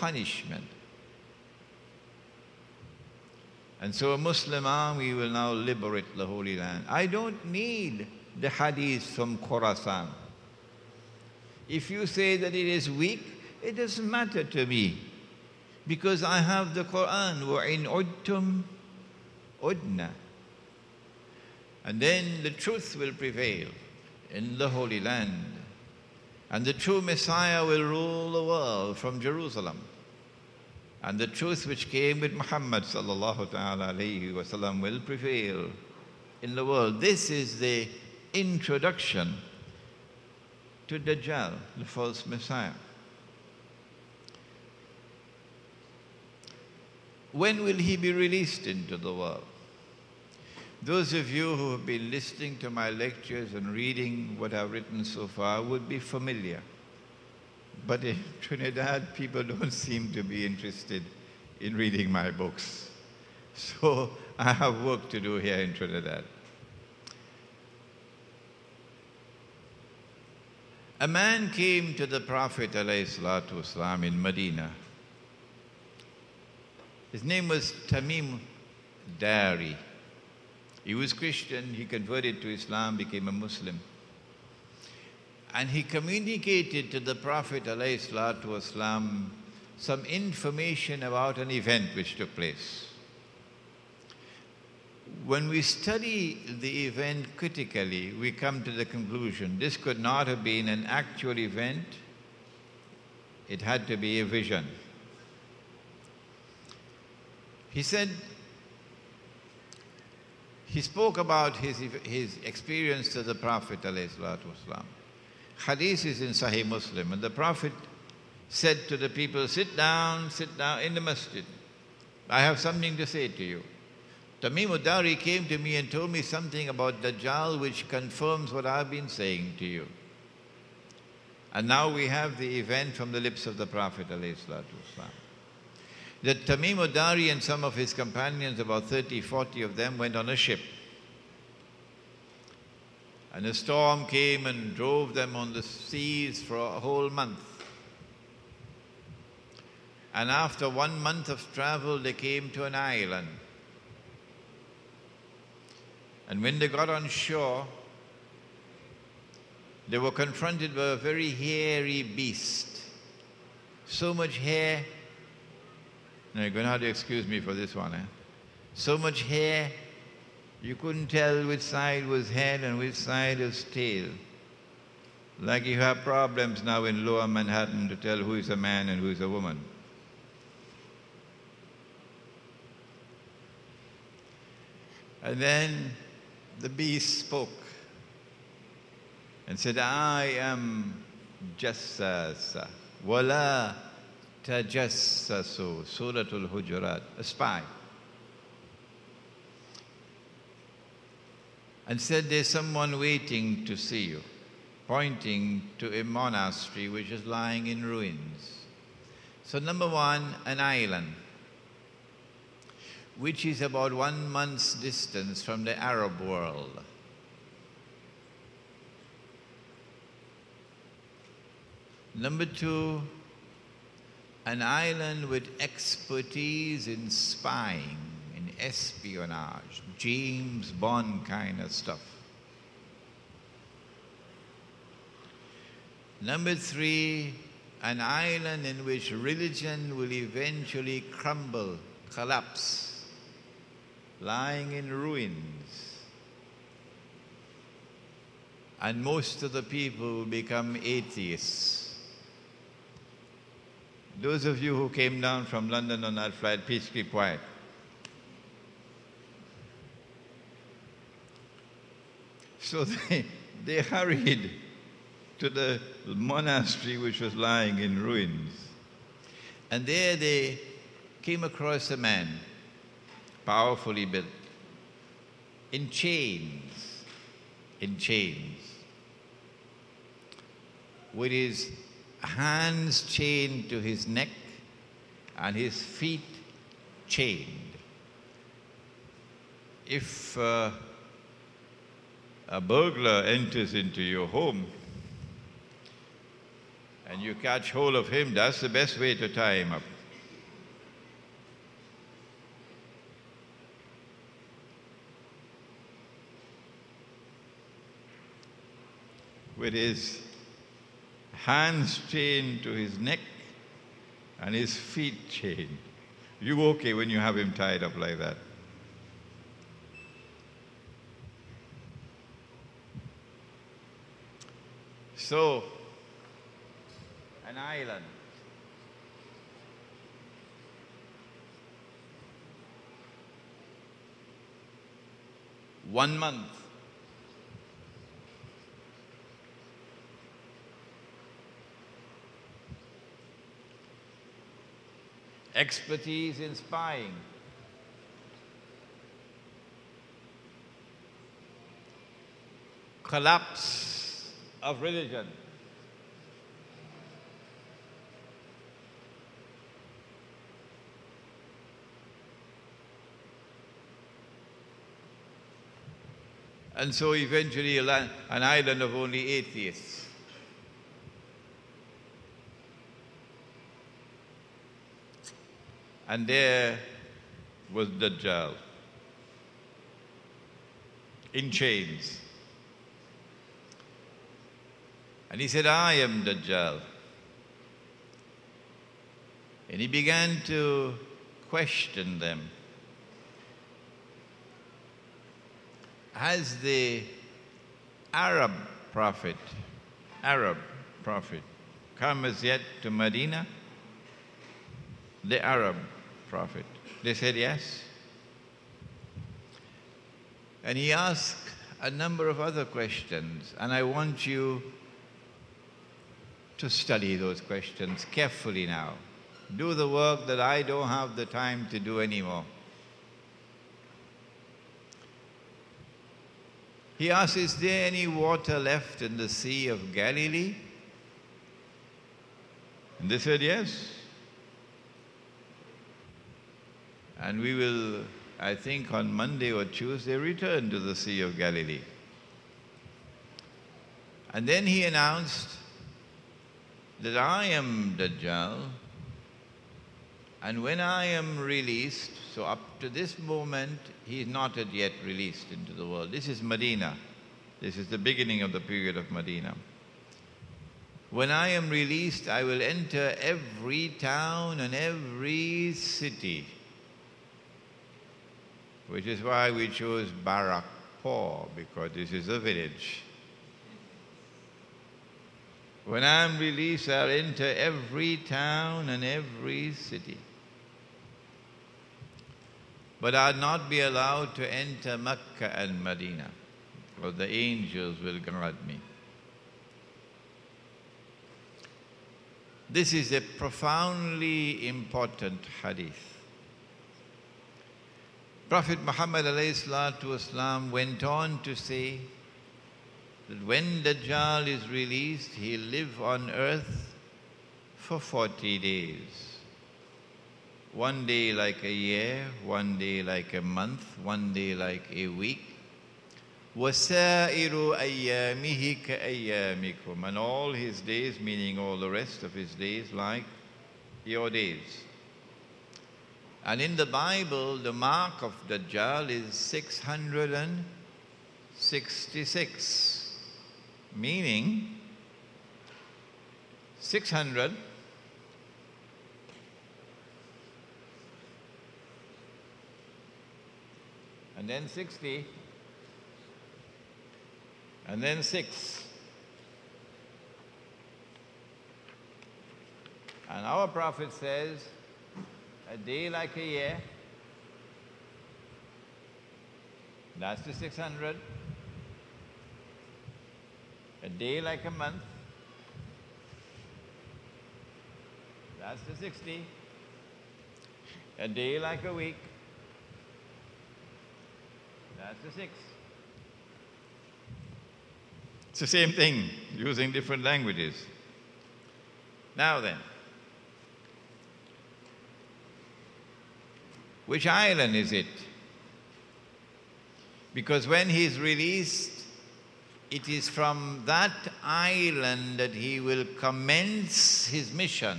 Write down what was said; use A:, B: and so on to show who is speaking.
A: punishment. And so a Muslim army will now liberate the Holy Land. I don't need the hadith from Khorasan. If you say that it is weak, it doesn't matter to me, because I have the Quran. وَإِنْ عُدْتُمْ عُدْنَا. And then the truth will prevail in the Holy Land. And the true Messiah will rule the world from Jerusalem. And the truth which came with Muhammad sallallahu ta'ala alayhi wa sallam will prevail in the world. This is the introduction to Dajjal, the false Messiah. When will he be released into the world? Those of you who have been listening to my lectures and reading what I've written so far would be familiar. But in Trinidad, people don't seem to be interested in reading my books. So I have work to do here in Trinidad. A man came to the Prophet ﷺ in Medina. His name was Tamim Dari. He was Christian, he converted to Islam, became a Muslim. And he communicated to the Prophet ﷺ some information about an event which took place. When we study the event critically, we come to the conclusion this could not have been an actual event, it had to be a vision. He said, he spoke about his experience to the Prophet ﷺ. Hadith is in Sahih Muslim, and the Prophet said to the people, sit down in the masjid. I have something to say to you. Tamim Dari came to me and told me something about Dajjal which confirms what I've been saying to you. And now we have the event from the lips of the Prophet ﷺ. That Tamim Dari and some of his companions, about 30, 40 of them, went on a ship. And a storm came and drove them on the seas for a whole month. And after 1 month of travel, they came to an island. And when they got on shore, they were confronted by a very hairy beast. So much hair. Now you're going to have to excuse me for this one. So much hair, you couldn't tell which side was head and which side was tail. Like you have problems now in Lower Manhattan to tell who is a man and who is a woman. And then the beast spoke and said, I am Jassasa, wala tajassasu, Surah Al-Hujurat, a spy. And said, there's someone waiting to see you, pointing to a monastery which is lying in ruins. So number one, an island, which is about 1 month's distance from the Arab world. Number two, an island with expertise in spying, in espionage, James Bond kind of stuff. Number three, an island in which religion will eventually crumble, collapse, lying in ruins. And most of the people will become atheists. Those of you who came down from London on that flight, please keep quiet. So they hurried to the monastery which was lying in ruins. And there they came across a man, powerfully built, in chains, with his hands chained to his neck and his feet chained. If a burglar enters into your home and you catch hold of him, that's the best way to tie him up. With his hands chained to his neck and his feet chained. You okay when you have him tied up like that? So, an island. One month. Expertise in spying. Collapse of religion. And so eventually an island of only atheists. And there was Dajjal in chains. And he said, I am Dajjal. And he began to question them. Has the Arab prophet come as yet to Medina? The Arab prophet. They said yes. And he asked a number of other questions, and I want you to study those questions carefully now. Do the work that I don't have the time to do anymore. He asked, is there any water left in the Sea of Galilee? And they said yes. And we will, I think on Monday or Tuesday, return to the Sea of Galilee. And then he announced that I am Dajjal, and when I am released, so up to this moment, he is not yet released into the world. This is Medina. This is the beginning of the period of Medina. When I am released, I will enter every town and every city, which is why we chose Barakpur, because this is a village. When I am released, I'll enter every town and every city. But I'll not be allowed to enter Mecca and Medina, for the angels will guard me. This is a profoundly important hadith. Prophet Muhammad ﷺ went on to say that when Dajjal is released, he'll live on earth for 40 days. One day like a year, one day like a month, one day like a week. وَسَائِرُ أَيَّامِهِ كَأَيَّامِكُمْ. And all his days, meaning all the rest of his days, like your days. And in the Bible, the mark of Dajjal is 666, meaning 600 and then 60 and then 6. And our Prophet says, a day like a year, that's the 600. A day like a month, that's the 60. A day like a week, that's the 6. It's the same thing, using different languages. Now then, which island is it? Because when he's released, it is from that island that he will commence his mission